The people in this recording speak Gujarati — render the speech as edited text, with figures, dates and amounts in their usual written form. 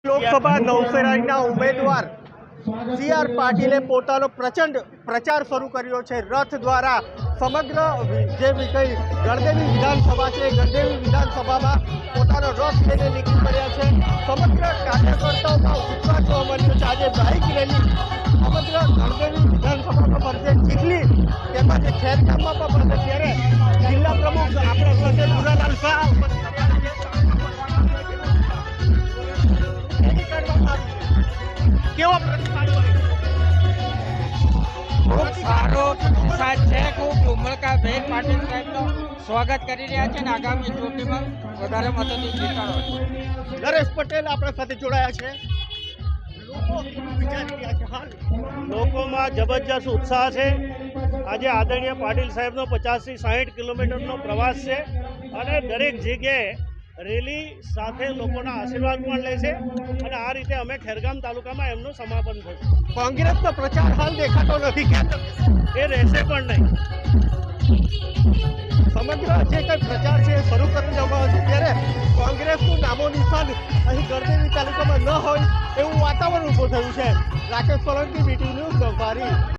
લોકસભા નવસારીના ઉમેદવાર CR પાટીલે પોતાનો પ્રચંડ પ્રચાર શરૂ કર્યો છે। રથ દ્વારા સમગ્ર જે કઈ ગણદેવી વિધાનસભા છે, ગણદેવી વિધાનસભામાં પોતાનો રથ લઈને નીકળી પડ્યા છે। સમગ્ર કાર્યકર્તાઓમાં ઉત્સાહ જોવા મળ્યો છે। આજે બાઇક રેલી સમગ્ર ગણદેવી વિધાનસભામાં ફરશે, ચીખલી તેમજ ખેરગામમાં પણ ફરશે। ત્યારે જિલ્લા પ્રમુખ આપણા સાથે ભુરાલાલ શાહ કેવો પ્રતિસાદ ખૂબ સારો પ્રતિસાદ છે। ખૂબ ઉમળકાભેર પાટીલ સાહેબનું સ્વાગત કરી રહ્યા છે અને આગામી ચૂંટણીમાં વધારે મતોથી જીતાડો। નરેશ પટેલ આપણા સાથે જોડાયા છે। લોકો વિચારી રહ્યા છે, હાલ લોકોમાં જબરજસ્ત ઉત્સાહ છે। આજે આદરણીય પાટીલ સાહેબનો 50 થી 60 કિલોમીટરનો પ્રવાસ છે અને દરેક જગ્યાએ રેલી સાથે લોકોના આશીર્વાદ પણ લે છે અને આ રીતે અમે ખેરગામ તાલુકામાં એમનું સમાપન થશે। કોંગ્રેસનો પ્રચાર હાલ દેખાતો નથી, કેમ એ રહેશે પણ નહીં। સમગ્ર જે કંઈ પ્રચાર છે એ શરૂ કરી દેવામાં આવે છે, ત્યારે કોંગ્રેસનું નામો નિશાન અહીં ગણદેવી તાલુકામાં ન હોય એવું વાતાવરણ ઊભું થયું છે। Rakesh Solanki, BTV news, ગંભારી।